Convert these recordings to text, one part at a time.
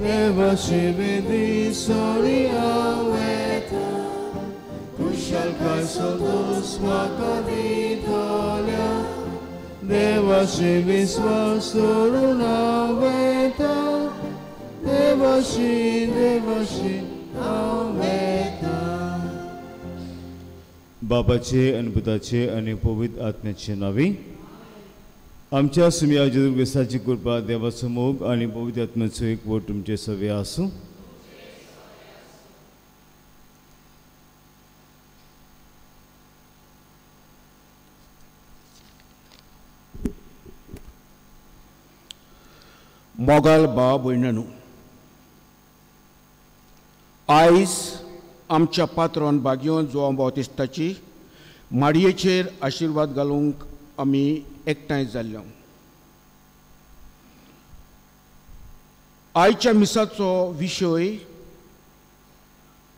देवाची विधी सोरी आवता कुशल काय सोदूस म्हाका दितल्या देवाची विश्वास सोडून आवता देवाची आवता बापाचे आणि पुताचे आणि पवित्र आत्म्याचे नावे आमच्या सुमिया जेजू ख्रिस्ताची कृपा देवाचो मोग आणि पवित्र आत्म्याचो एकवट तुमचे सगळे आसूं. मोगाल भाव भयणांनो, आयज आमच्या पात्रोन भाग्यो जोआंव बावतिस्ताची माडयेचेर आशिर्वाद घालूंक आमी एकठांय जाल्ले. आयच्या मिसाचो विशय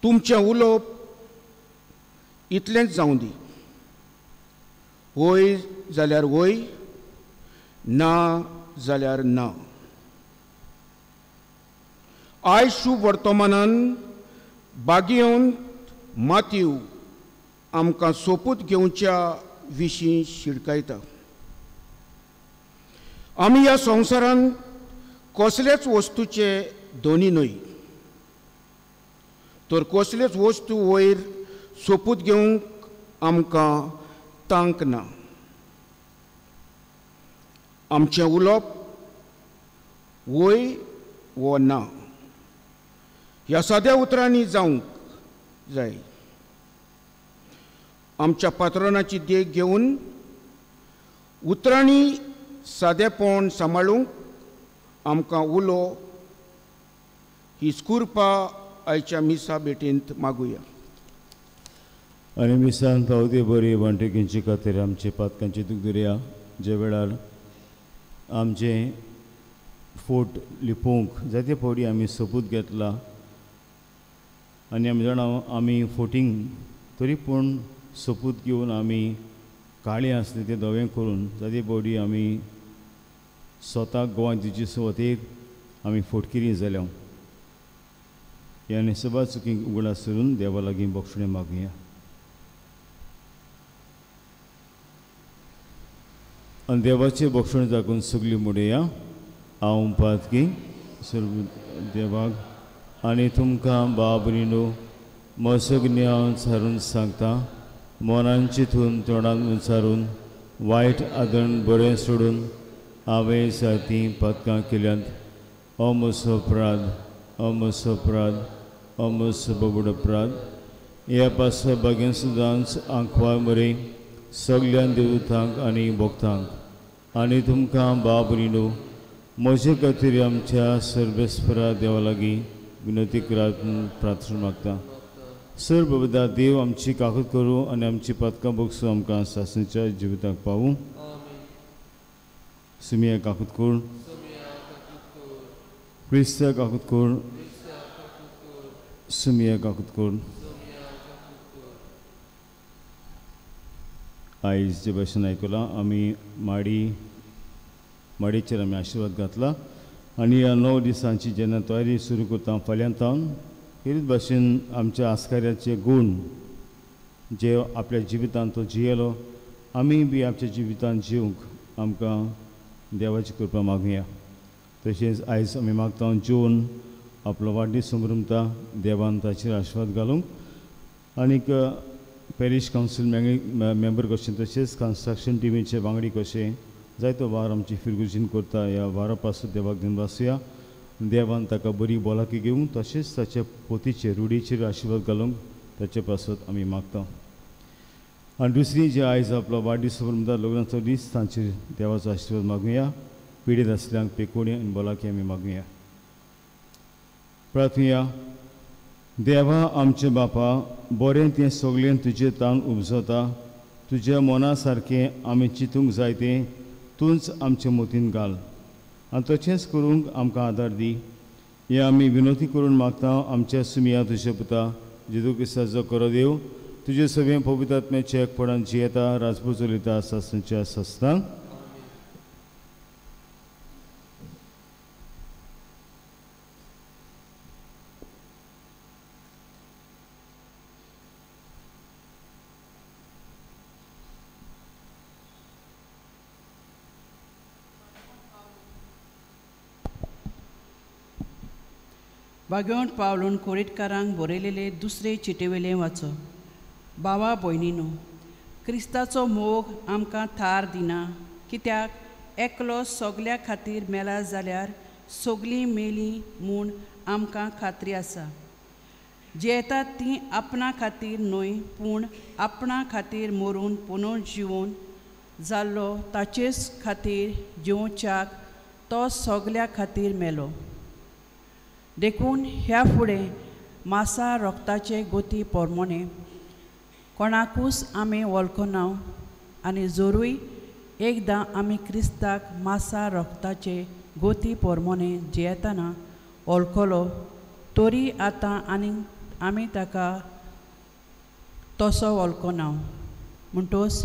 तुमचें उलोवप इतलेंच जावं दी. वय जाल्यार वय, ना जाल्यार ना. आयज शुभ वर्तमानान बागयेवन मातयेव आमकां सोपूत घेवच्या विशीं शिडकायता. आमी ह्या संवसारांत कसलेच वस्तूचे धनी न्हय, तर कसलेच वस्तू वयर सोपूत घेवंक आमकां तांक ना. आमचें उलोवप वय वो ना ह्या साद्या उतरांनी जावंक जाय. आमच्या पात्रोनाची देख घेवन उतरांनी सादेपण सांबाळूंक आमकां उलो ही स्कुर्पा आयच्या मिसा भेटेंत मागुया. आनी मिसान पावती बरी वांटेकींची खातीर आमचे पातकांची दूख धरया. जे वेळार आमचे फोट लिपोवंक जायते फावटी आमी सोपूत घेतला आनी आमी जाणा आमी फोटींग तरी पूण सोपूत घेवन आमी काळी आसले ते धवे करून जायते फावटी आमी स्वताक गोवांक दिवचे सुवातेर आमी फोटकिरी जाल्या. ह्या निसबा चुकींक उगडास करून देवा लागीं बक्षणे मागुया. आनी देवाचे बक्षण जागून सगळी मुडया. हांव पातकी सर्व देवाक आनी तुमकां बाबरिनो मसगणी हांव सारून सांगता. मनान चिंतून तोंडान विचारून वायट आदरण बरें सोडून हांवें सारकी पातकां केल्यांत. हो म्हजो अपराध, हो म्हजो अपराध, हो म्हजो बोबड अपराध. ह्या पासो बागेन सुद्दांच आंखवार मरे सगळ्या देवतांक आनी भक्तांक आनी तुमकां बाबरिनो म्हजे खातीर आमच्या सर्वेस्परा देवा लागीं विनंती प्रार्थना मागता. सर्वदा देव आमची काकूत करूं आनी आमची पातकां बगसूं आमकां सासणेच्या जिविताक पावूं. सुमिया काकूत कोर, क्रिस्ता काकूत कोर, सुमिया काकूत कोर. आयज जे भाशेन आयकलां आमी माडयेचेर आमी आशिर्वाद घातला आनी ह्या 9 दिसांची जेन्ना तयारी सुरू करता फाल्यांतावन हेच भाशेन आमच्या आस्कार्याचे गूण जे आपल्या जिवितांत तो जियेलो आमी बी आमच्या जिवितांत जिवंक आमकां देवाची कृपा मागुया. तशेंच आयज आमी मागता जेवन आपलो वाडदीस संभ्रमता देवान ताचेर आशिर्वाद घालूंक आनीक पॅरिश कावन्सील मेंबर कशें तशेंच कन्स्ट्रक्शन टिमीचे वांगडी कशें जायतो वार आमची फिरगुजीन करता. ह्या वारा पासून देवाक दिवन बसया. देवान ताका बरी भलायकी घेवंक तशेंच ताच्या पोतीचेर रुडीचेर आशिर्वाद घालूंक ताचे पासत आमी मागता. आनी दुसरी जे आयज आपलो वाडदीस संभ्रमता लग्नाचो दीस तांचेर देवाचो आशिर्वाद मागुया. पिडीत आसल्यांक पेकोणी आनी भलायकी आमी मागुया. प्रार्थुया. देवा आमचे बापा, बरें तें सगळें तुजें तान उपजता. तुज्या मना सारकें आमी चिंतूंक जाय तें तूंच आमच्या मोतीन घाल आनी तशेंच करूंक आमकां आदार दी. हें आमी विनंती करून मागता आमच्या सुमिया तुजे पुता जेजू क्रिस्ताचो करो देव. तुजे सगळें पवित्र आत्म्याच्या एकपणान जियेता राजपूत चलयता सासणेच्या सस्तांक. वागेवंत पावलून कोरीटकारांक बरयलेले दुसरे चिटेवेले वाचो. भावा भयणीनो, क्रिस्ताचो मोग आमकां थार दिना, कित्याक एकलो सगल्या खातीर मेला जाल्यार सगलीं मेलीं म्हूण आमकां खात्री आसा. जे येतात तीं आपणा खातीर न्हय, पूण आपणा खातीर मरून पुनर्जिवन जाल्लो ताचेच खातीर जिवच्याक तो सगल्या खातीर मेलो. देखून ह्या फुडें मासा रोगताचे गोती पोरमोणे कोणाकूच आमी वळखना, आनी जोरूय एकदां आमी क्रिस्ताक मासा रोगताचे गोती पोरमोणे जियेतना वळखलो, तरी आतां आमी ताका तसो वळखना. म्हणटोच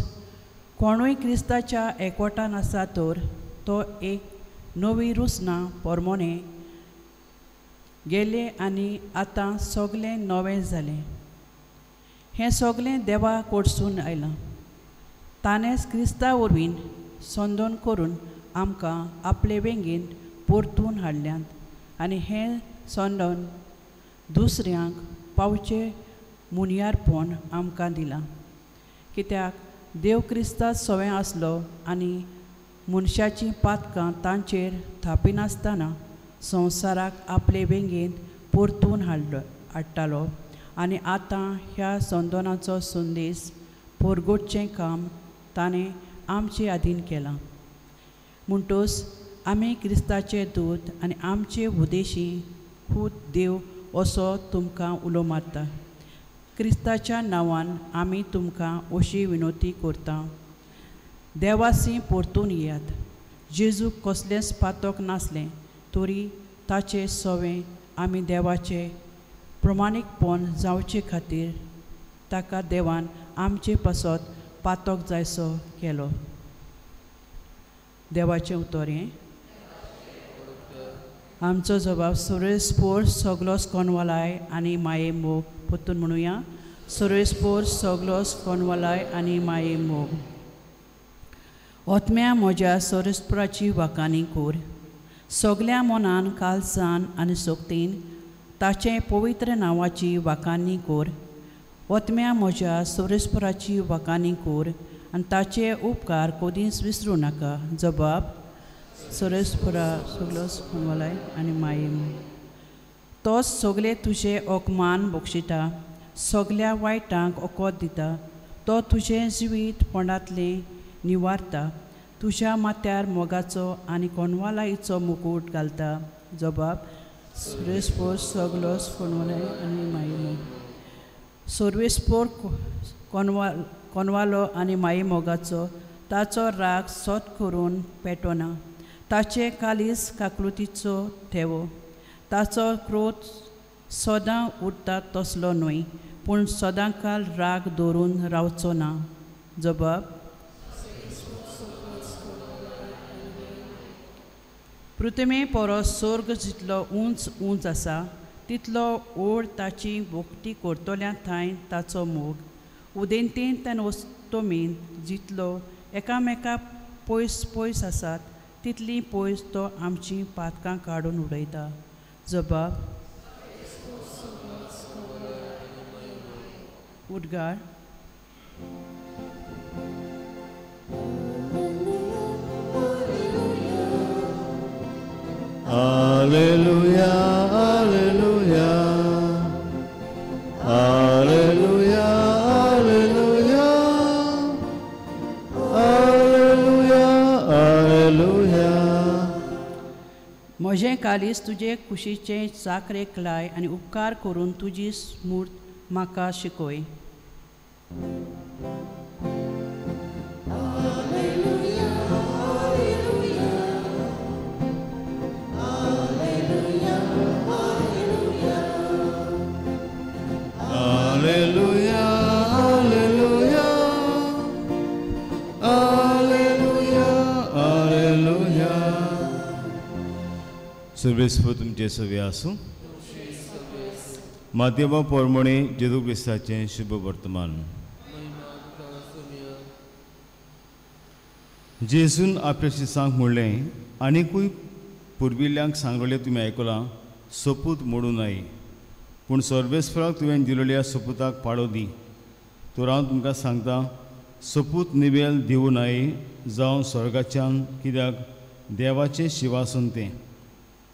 कोणूय क्रिस्ताच्या एकवटान आसा तर तो एक नवी रुसना पोरमोणे गेले आनी आतां सगलें नवें जालें. हें सगलें देवा कडसून आयलां. ताणेंच क्रिस्ता वरवीं संदोन करून आमकां आपले वेंगेन परतून हाडल्यांत, आनी हें संदोन दुसऱ्यांक पावचे मुनियारपण आमकां दिलां. कित्याक देव क्रिस्तांत सवें आसलो आनी मनशाचीं पातकां तांचेर थापिनासतना संवसाराक आपले वेंगेन परतून हाडटालो, आनी आतां ह्या संदोनाचो संदेश परगोडचें काम ताणें आमचे आदीन केलां. म्हणटोच आमी क्रिस्ताचे दूत आनी आमचे उदेशी खूद देव असो तुमकां उलो मारता. क्रिस्ताच्या नांवान आमी तुमकां अशी विनोती करता, देवासी परतून येयात. जेजूक कसलेंच पातक नासलें, तरी ताचे सवें आमी देवाचे प्रमाणीकपण जावचे खातीर ताका देवान आमचे पासत पातक जायसो केलो. देवाचें उतर हें. आमचो जबाब सर्वेस्पोर सगलोच कोनवालाय आनी माये मोग परतून म्हणुया. सर्वेस्पोर सगलोच कोनवालाय आनी माये मोग. ओतम्या म्हज्या सर्वेस्पोराची वाकानी कोर. सगल्या मनान कालसान आनी सोक्तीन ताचे पवित्र नांवाची वाकानी कोर. ओतम्या म्हज्या सर्वेस्पोराची वाकानी कोर आनी ताचे उपकार कधीच विसरूं नाका. जबाब सर्वेस्पोरा सगलोच कोनवालाय आनी माये मोग. तोच सगले तुजे ओकमान बक्षिता, सगल्या वायटांक ओकोत दिता. तो तुजें जिवीत पोंडांतलें निवारता, तुज्या माथ्यार मोगाचो आनी कोनवालायेचो मुकूट घालता. जबाब सर्वेस्पोर सगलोच कोनवालाय आनी माये मोग. सर्वेस्पोर कोनवालो आनी माये मोगाचो ताचो राग सोत करून पेटोना. ताचे कालीस काकलुतीचो थेवो. ताचो क्रोध सदां उरता तसलो न्हय, पूण सदांकाल राग दवरून रावचो ना. जबाब पृथ्वे परस स्वर्ग जितलो उंच उंच आसा, तितलो ओड ताची भोगती करतल्या थंय ताचो मोग. उदेंतेन तेन वस्तोमेन जितलो एकामेका पयस पयस आसात, तितली पयस तो आमची पातकां काडून उडयता. जबाब उद्गार. Alleluia, alleluia, alleluia, alleluia, alleluia, alleluia. म्हजें कालीस तुजे कुशीचे चाकरेक लाय आनी उपकार करून तुजी स्मूर्त म्हाका शिकय. Alleluia, alleluia, alleluia, alleluia. सर्वेस्पर तुमचे सवे आसूं. माध्यमा पोरमोणे जेजू क्रिस्ताचें शुभ वर्तमान. जेजून आपल्या शिसांक म्हणलें, आनीकूय पुर्विल्ल्यांक सांगलेलें तुमी आयकलां, सोपूत मोडू नये पूण सर्वेस्पराक तुवें दिलेल्या सोपुताक पाळो दी तर हांव तुमकां सांगता सोपूत निवेल दिवं नये जावं स्वर्गाच्यान कित्याक देवाचें शिवासन तें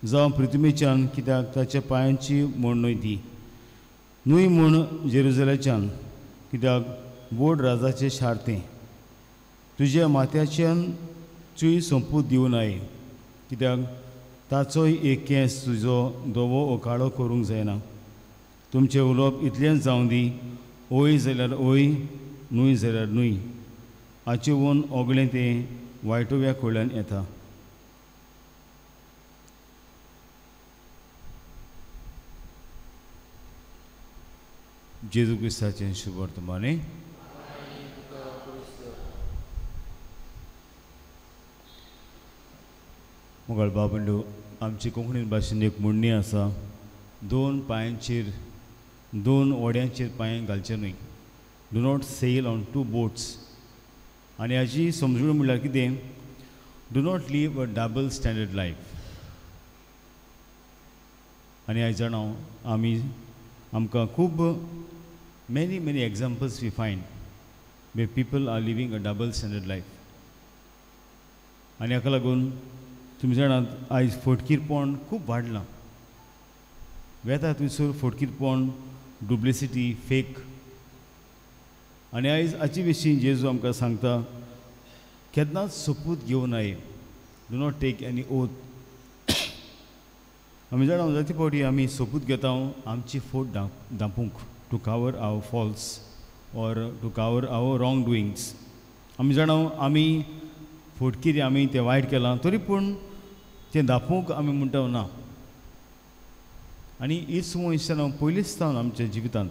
जावं पृथ्वीच्यान कित्याक ताच्या पांयांची मोडणूय दी न्हूय म्हूण जेरुजलेच्यान कित्याक व्हड राजाचें शार तें तुज्या माथ्याच्यान चुय सोंपूत दिवं नये कित्याक ताचोय एक केंस तुजो धवो वो काळो करूंक जायना तुमचें उलोवप इतलेंच जावं दी ओय जाल्यार ओय न्हूय जाल्यार न्हूय हाचे वोन ओगलें तें वायटव्या कडल्यान येता जेजू क्रिस्ताचें शुभ वर्तमाने मोगळ बाबंडू आमची कोंकणी भाशेन एक म्हणणी आसा दोन पांयांचेर दोन ओड्यांचेर पांय घालचे न्हय do not sail on two boats आनी हाची समजूण म्हणल्यार कितें do not live a double standard life आनी आयज जाणां आमी आमकां खूब many examples we find where people are living a double standard life आनी हाका लागून तुमी जाणात आयज फटकीरपण खूब वाडलां वेता थंयसर फटकीरपण डुप्लिसिटी फेक आनी आयज हाचे विशीं जेजू आमकां सांगता केन्नाच सोपूत घेवं नये do not take any oath आमी जाणा जायते फावटी आमी सोपूत घेता आमची फोट धांपूंक to cover our faults or to cover our wrong doings आमी जाणा आमी फटकीर आमी तें वायट केलां तरी पूण तें धांपूंक आमी म्हणटा ना आनी हीच मनशान पयलींच सावन आमच्या जिवितांत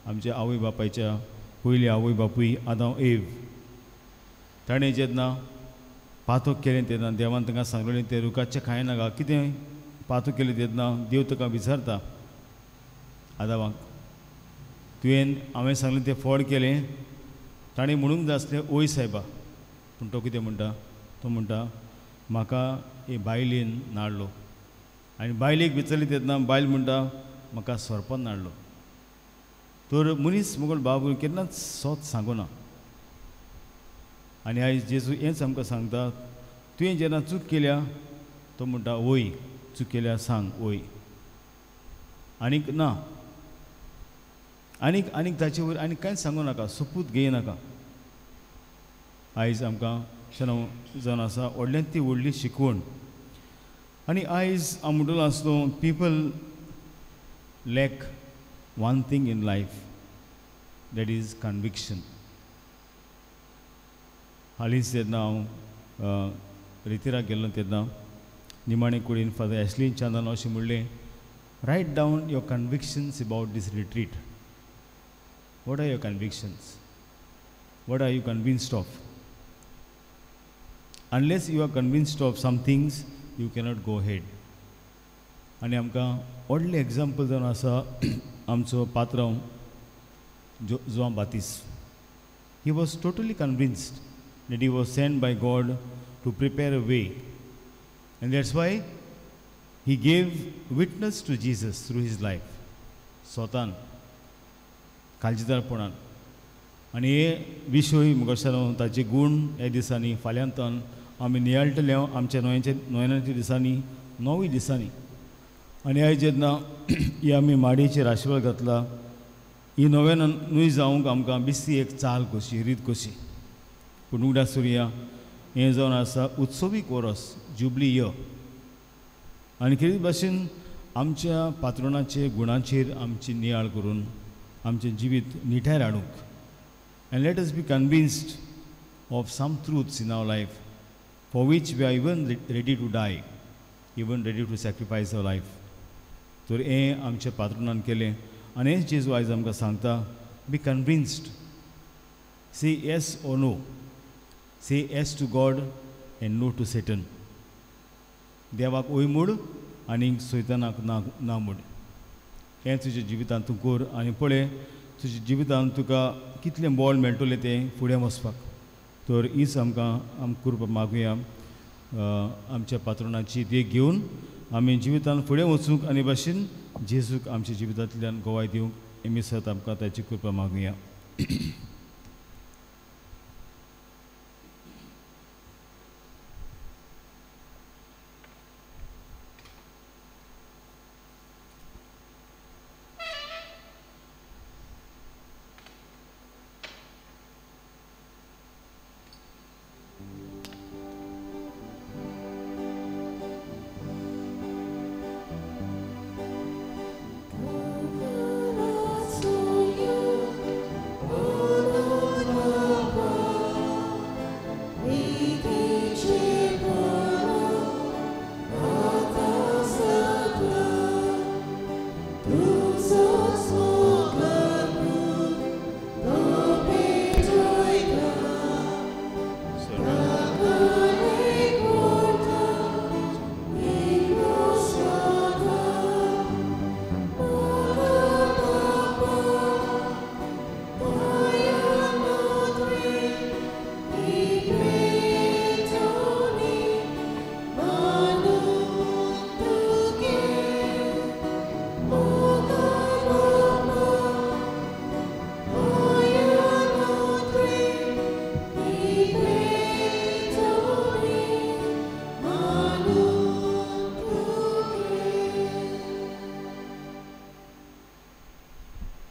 आमच्या आवय बापायच्या पयलीं आवय बापूय आदां एव ताणें जेन्ना पातूक केलें तेन्ना देवान तांकां सांगलेलें तें रुखाचें खाय नाका कितें पातूक केलें तेन्ना देव ताका विचारता आदावाक तुवें हांवें सांगलें तें फळ केलें ताणें म्हणूंक जाय आसलें ओय सायबा पूण तो कितें म्हणटा तो म्हणटा म्हाका हे बायलेन नाडलो आनी बायलेक विचारलें तेन्ना बायल म्हणटा म्हाका सोरपान नाडलो तर मनीस मुगोल बाबू केन्नाच सोत सांगूना आनी आयज जेजू हेंच आमकां सांगता तुवें जेन्ना चूक केल्या तो म्हणटा ओय चूक केल्या सांग ओय आनीक ना आनीक आनीक ताचे वयर आनीक कांयच सांगूं नाका सोपूत घेयनाका आयज आमकां जावन आसा व्हडल्यांत ती व्हडली शिकवण आनी आयज हांव म्हणटलो आसलो people lack one thing in life that is conviction हालींच जेन्ना हांव रितीराक गेल्लो तेन्ना निमाणे कुडीन फादर एशलीन चांदान अशें म्हणलें write down your convictions about this retreat What are your convictions? What are you convinced of? Unless you are convinced of some things, you cannot go ahead. आनी आमकां व्हडलें एग्जाम्पल जावन आसा आमचो पात्रांव जोआन बातिस्ट he was totally convinced that he was sent by God to prepare a way and that's why he gave witness to Jesus through his life स्वतान काळजीदारपणान आनी हे विशय मुखार ताचे गूण ह्या दिसांनी फाल्यांतान आमी नियाळटले आमच्या नोयनाच्या दिसांनी 9 दिसांनी आनी आयज जेन्ना ही आमी माडयेचेर आशिर्वाद घातला ही नव्यान न्हय जावंक आमकां बिस्ती एक चाल कशी रीत कशी पूण उगड्या सुर्या हें जावन आसा उत्सवीक वरस जुबली इयर आनी कितें भाशेन आमच्या पात्रोणाचे गुणांचेर आमची नियाळ करून आमचें जिवीत निठार हाडूंक and let us be convinced of some truths in our life for which we are even ready to die, even ready to sacrifice our life. तर हें आमच्या पात्रोणान केलें आनी हेंच जेजू आयज आमकां सांगता be convinced say yes or no say yes to God and no to Satan देवाक ओय म्हूण आनी सैतानाक ना म्हूण हें तुज्या जिवितांत तूं कर आनी पळय तुज्या जिवितांत तुका कितलें बळ मेळटलें तें फुडें वचपाक तर हीच आमकां करपाक मागुया आमच्या पात्रोणाची देख घेवन आमी जिवितान फुडें वचूंक आनी भाशेन जेजूक आमच्या जिवितांतल्यान गोवाय दिवंक आमी सत आमकां ताची कृपा मागुया.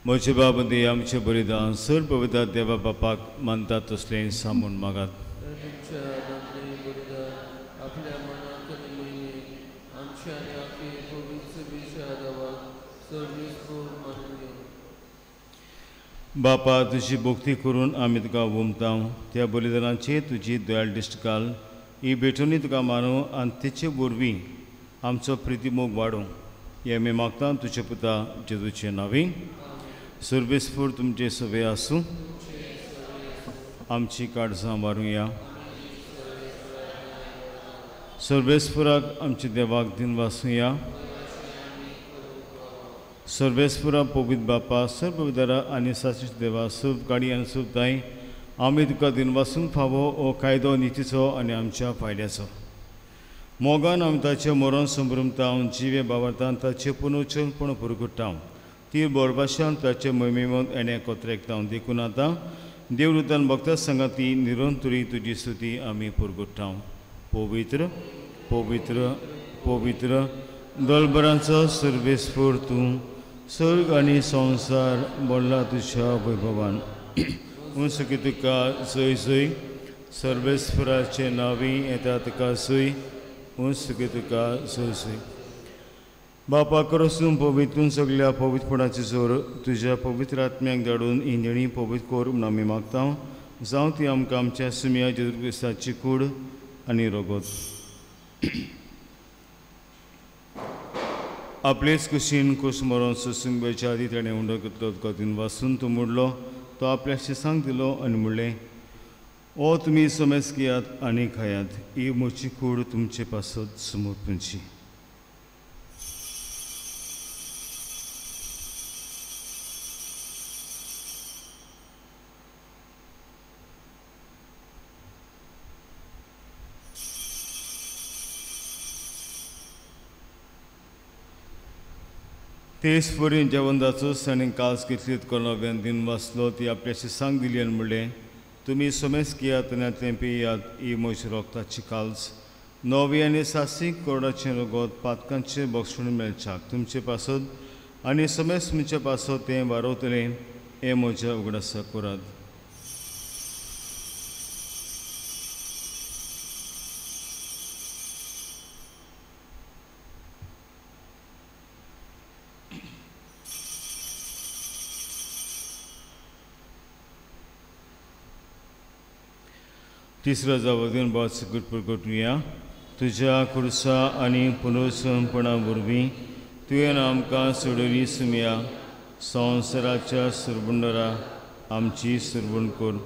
म्हजे बाबंदी आमचे बलिदान सर पवित्र देवा बापाक मानतात तसले सामून मागात. आपल्या मनात आमच्या बापा तुजी भक्ती करून आमी तुका उमतां. त्या बलिदानाचे तुजी दयाळ दिश्ट घाल. ही भेटोनी तुका मानू आनी तेचे वरवीं आमचो प्रितीमोग वाडूं हें आमी मागता तुजे पुता जेजूचे नांवी. सर्वेस्फूर तुमचे सवे आसूं. आमची काळजां मारूया. सर्वेस्फुराक आमच्या देवाक दिन वासूया. सर्वेस्फुरा पवित्र बापा सर्व पवित्रा आनी साश्रीत देवा सूप गाडी आनी सूप ताई आमी तुका दिन वासूंक फावो हो कायदो नितीचो आनी आमच्या फायद्याचो. मोगान आमी ताचें मरण संभ्रमतां जिवे बावरतां ताचें पुनोचनपण पुरगुट्टां. ती बोरभाशान ताचे मोहिमेमोद एणे कोत्रेकतां देखून आतां देवदूतान भक्तां संगाती निरंतरी तुजी स्तुती आमी पुरगुट्टां. पवित्र पवित्र पवित्र दलबरांचो सर्वेस्फूर तूं सर्ग आनी संवसार बोल्ला तुज्या वैभवान. उंच तुका जय जय. सर्वेस्फुराचे नांवी येता तुका जय. उंच तुका जय जय. बापा करसून पवित्रून सगळ्या पवित्रपणाची जोर तुज्या पवित्र आत्म्याक धाडून इंजणी पवित्र कोर म्हूण आमी मागता. जावं ती आमकां आमच्या सुम्या जेजू क्रिस्ताची कूड आनी रगत. आपलेच कुशीन कुश मरण सोसूंक बेच्या आदी ताणें उंडो घेतलो तुका दिन वासून तूं मुडलो. तो आपल्या शिसांक दिलो आनी म्हणलें ओ तुमी समेज घेयात आनी खायात. ही म्हजी कूड तुमचे पासत समर्पणची. तेच फुडें जेवंदाचो ताणें काल्स घेतलीत कोणाव्यान दिन वाचलो. ती आपल्या शिसांक दिली आनी म्हणलें तुमी समेज घेयात आनी तें पियात. ही म्हजी रोगताची काल्स नवी आनी सासीक कोरडाचें रगत पातकांचें भक्षण मेळच्याक तुमचे पासत आनी समेज तुमचे पासत तें वारवतलें. हें म्हज्या उगडासा करात. तिसरो जावदीन बात प्रगटुया. तुज्या खुर्सा आनी पुनर्सपणा वरवीं तुवें आमकां सोडली सुम्या संवसाराच्या सुरबुंडरा आमची सुरबुण कर.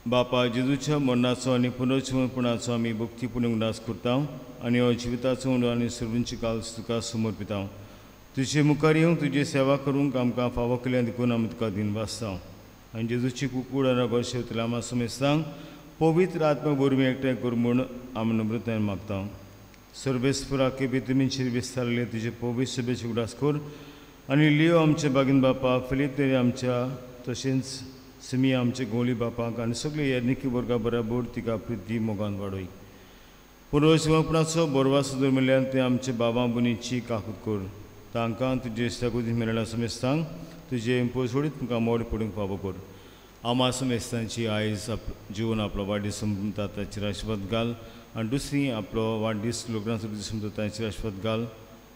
बापा जेजूच्या मरणाचो आनी पुनर्जीवनपणाचो आमी भक्तीपूर्ण उल्हास करता आनी हो जिविताचो उंडो आनी सुरबुंची काल तुका समर्पिता. तुजे मुखार येवंक तुजी सेवा करूंक आमकां फावो केल्या देखून आमी तुका दिन वाचता. आनी जेजूची कुकूड आनी रगत शेवतले आमी समेजतां पवित्र आत्मा वरवीं एकठांय कर म्हूण आमी नम्रतायेन मागता. सर्वेस्पुरा के भितरमींचेर विस्तारले तुजे पवित्र सभेचे उडास कर आनी लियो आमच्या बागीन बापा फिलीप तेरे आमच्या तशेंच सिमी आमच्या गोली बापाक आनी सगळे येर्निकी वर्गा बराबर तिका प्रिती मोगान वाडय पुरोशिवपणाचो बोरवास दरमिल्ल्यान ते आमच्या बाबा बुनीची काकूत कर तांकां तुजे सगुदी मेळ्ळा समेस्तांक तुजे पोसोडीत तुमकां मोड पडूंक फावो कर आमा समेस्तांची आयज जिवन आपलो वाडदीस संपता ताचेर आशिर्वाद घाल आनी दुसरी आपलो वाडदीस लोकांचो दीस संपता ताचेर आशिर्वाद घाल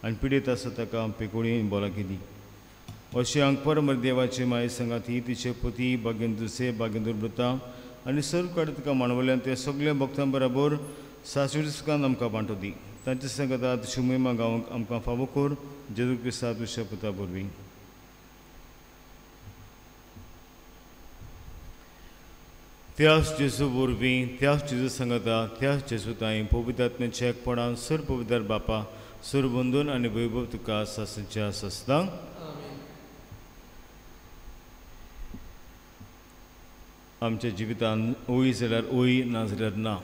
आनी पिडेत आसा ताका पेकोळी बोलाकी दी अशें हांग परमर देवाचे माये संगाती तिचे पती भागेंद्रसे भागेंद्रता आनी सर्व काड तुका मानवल्यान ते सगळे भक्तां बरोबर सासुरी सुखान आमकां बांटो दी तांचे संगता तुजी महिमा गावंक आमकां फावो कर जेजू क्रिस्ता तुज्या पुता वरवीं त्याच जेजू वरवीं त्याच जेजू संगता त्याच जेजू ताईं पवित्र आत्म्याच्या एकपणान सर पवित्र बापा सर बंदून आनी वैभव तुका सासच्या सस्तां आमच्या जिवितान ओय जाल्यार ओय ना जाल्यार ना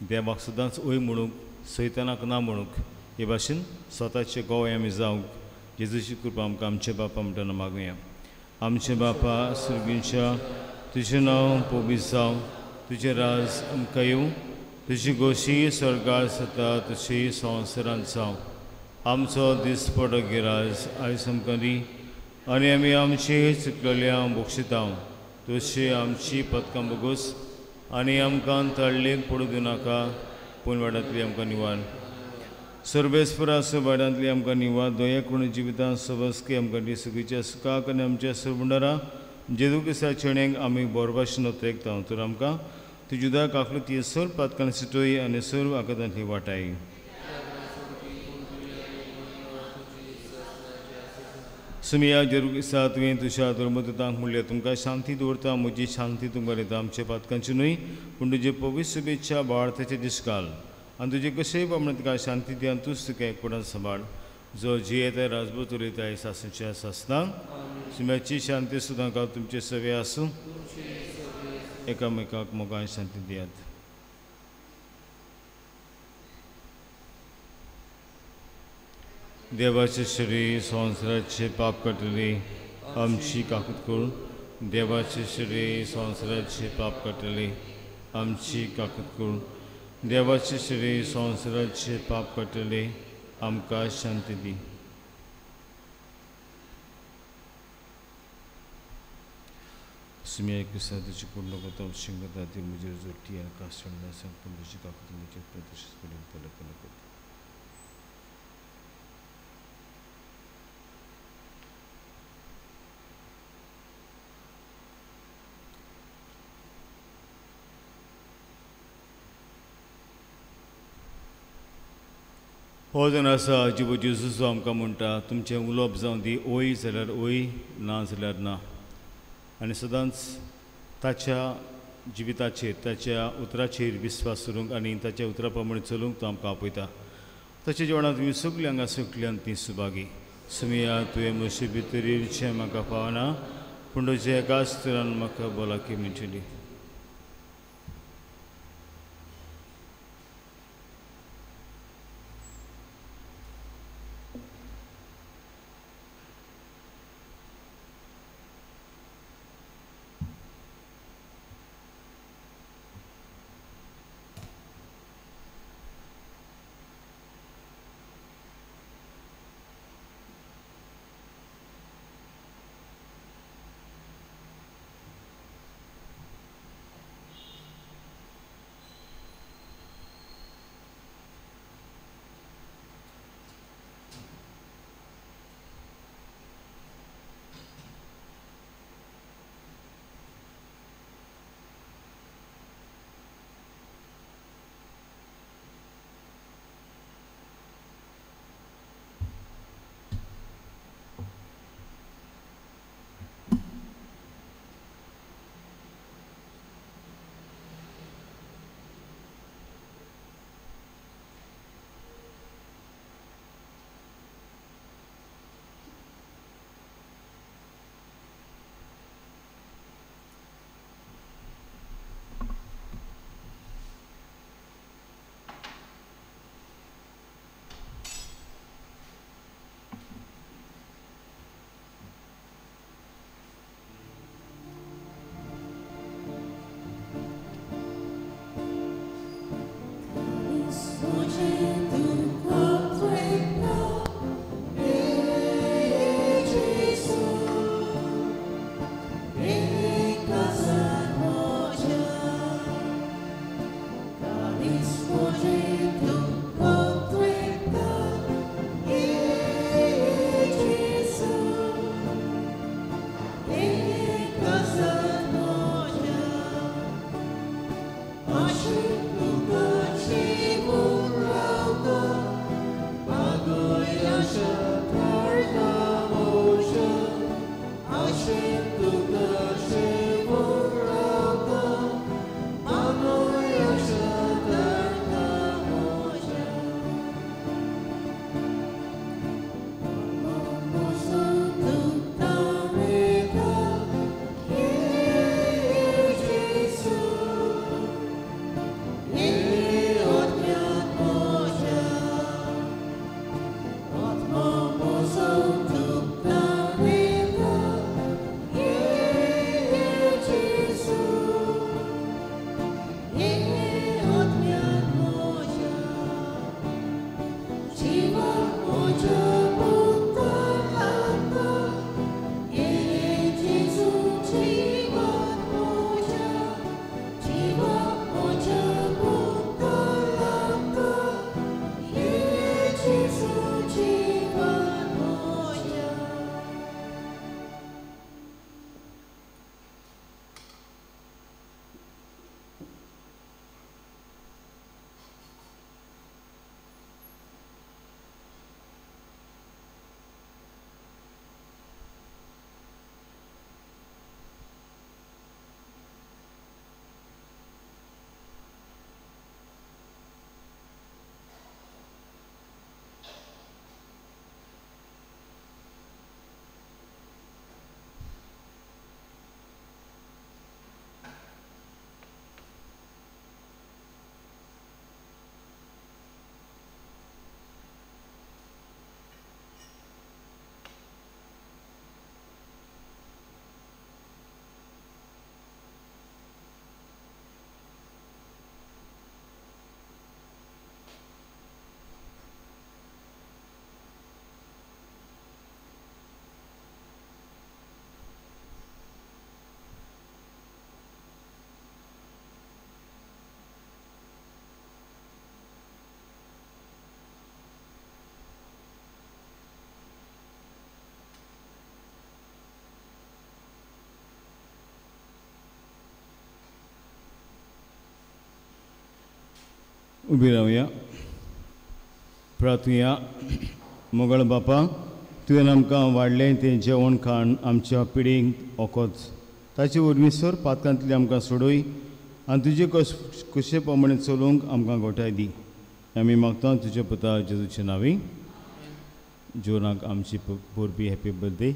देवाक सदांच ओय म्हणूंक सैतानाक ना म्हणूंक हे भाशेन स्वताचे गोंय आमी जावंक जेजूची कृपा आमकां आमचे बापा म्हणटना मागुया आमचे बापा सुर्गींच्या तुजें नांव पवित्र जावं तुजें राज आमकां येवं तुजी गोशी स्वर्गार जाता तशी संवसारांत जावं आमचो दिसपडो गिराज आयज आमकां दी आनी आमी आमची चुकलेल्या बक्षितांव तशी आमची पदकां बगूस आनी आमकां तळलेक पडूं दिनाका पूण वाड्यांतली आमकां निवार सर्वेस्परा वाड्यांतली आमकां निवार दोया कोण जिवितां सबस्की आमकां दी सगळीच्या सुखाक आनी आमच्या सरबुंडारा जेजू क्रिस्ता चेड्यांक आमी बोरभाशेन तेकता तर आमकां ती जुदा काकलो ती सर पातकान सिटोय आनी सर आकांतांतली वाटाय सुमिया जेजू क्रिस्ता तुवें तुज्या धर्मदूतांक म्हणलें तुमकां शांती दवरता म्हजी शांती तुमकां दिता आमच्या पातकांची न्हय पूण तुजे पवित्र सभेच्या बाळतेचे दीस घाल आनी तुजे कशेय प्रमाणे तुका शांती दी आनी तूंच तुका एकपणान सांबाळ जो जी येता राजभूत उलयता सासच्या सासनांक सुम्याची शांती सुद्दां गांव तुमचे सवे आसूं एकामेकाक मोगान शांती दियात देवाचे शरीर संवसाराचे पाप काडटली आमची काकूत करून देवाचे शरीर संवसाराचे पाप काडटली आमची काकूत करून देवाचे शरीर संवसाराचे पाप काडटली आमकां शांती दी सुमिया क्रिस्ता तुजी पूर्ण कोता शिंगता ती म्हजेर जोडटी आनी कास्टोंडा सांग तुजी काकूत म्हजेर प्रदर्शीत करून पलकन करता हो जन आसा जिवो जेजूचो आमकां म्हणटा तुमचें उलोवप जावं दी ओय जाल्यार ओय ना जाल्यार ना आनी सदांच ताच्या जिविताचेर ताच्या उतराचेर विस्वास दवरूंक आनी ताच्या उतरा प्रमाणे चलूंक तो आमकां आपयता तशें जेवणां तुमी सगळीं हांगा सुकल्यान ती सुभागी सुमिया तुवें म्हजे भितरीचें म्हाका पावना पूण तुजे एकाच तरान म्हाका भलायकी मेळटली उबी रावया प्रार्थुया मोगळ बापा तुवें आमकां वाडलें तें जेवण खाण आमच्या पिडीक ओकोच ताचे उर्मिसर पातकांतली आमकां सोडूय आनी तुजे कुशे प्रमाणे चलोवंक आमकां गोठाय दी आमी मागता तुजे पुता जेजूचे नांवी जोनाक आमची पोरबी हॅपी बर्थडे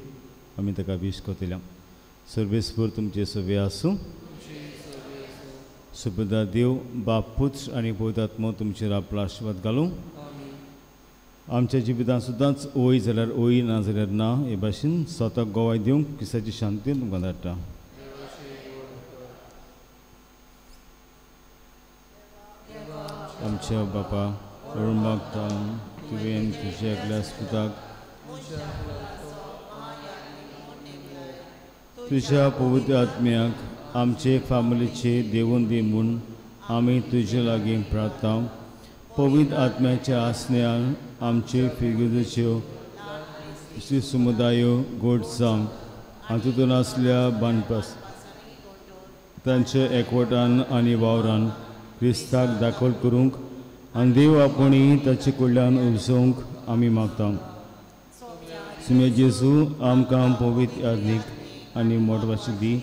आमी ताका विश कोतल्या सर्वेस्पर तुमचे सवे आसूं सुबदा देव बाप पुत्र आनी पवित्र आत्मा तुमचेर आपलो आशिर्वाद घालूं आमच्या जिवितांत सुद्दांच ओय जाल्यार ओय ना जाल्यार ना हे भाशेन स्वताक गोवाय दिवंक क्रिस्ताची शांती तुमकां धाडटा आमच्या बापा मागता तुवें तुज्या एकल्याच पुताक तुज्या पवित्र आत्म्याक आमचे फामिलीचे देवून दी म्हूण आमी तुजे लागीं प्रार्थना पवित्र आत्म्याच्या आसन्यान आमचे फिरगुजेच्यो समुदायो गोड जावं आनी तितून आसल्या बांदपास तांचे एकवटान आनी वावरान क्रिस्ताक दाखल करूंक आनी देव आपुणी ताचे कडल्यान उलसोवंक आमी मागता सुमे जेजू आमकां पवित्र आत्मीक आनी मोटवाशी दी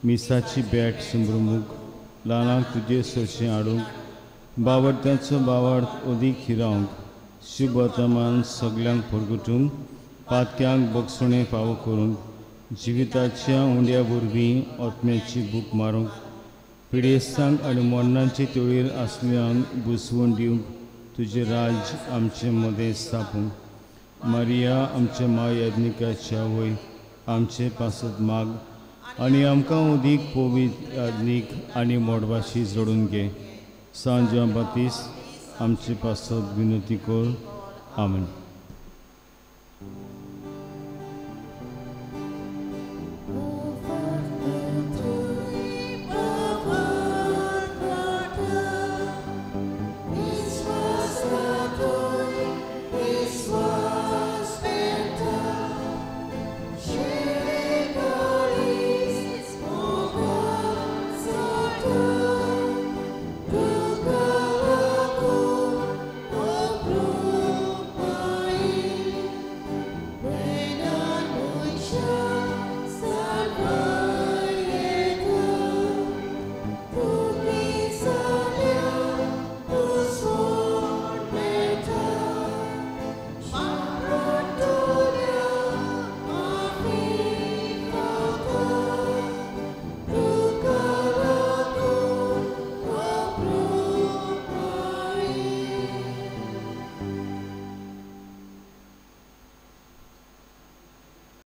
मिसाची बॅट सुमरुमूक ल्हानांक तुजे सोयशें हाडूंक बावडत्याचो बावड अदीक हिरावंक शुभ वर्तमान सगल्यांक परगटूंक पातक्यांक बगसणें फावो करूंक जिविताच्या उंड्या वरवीं आत्म्याची बूक मारूंक पिडेस्तांक आनी मरणांचे तळयेर आसल्यांक बुसवून दिवंक तुजें राज आमचे मदें स्थापूंक मारिया आमच्या माय यज्ञिकाच्या वय आमचे पासत माग आनी आमकां अदीक पवित्र आत्मीक आनी मोडवाशी जोडून घे सांज बातीस आमचे पासत विनंती कर आमेन.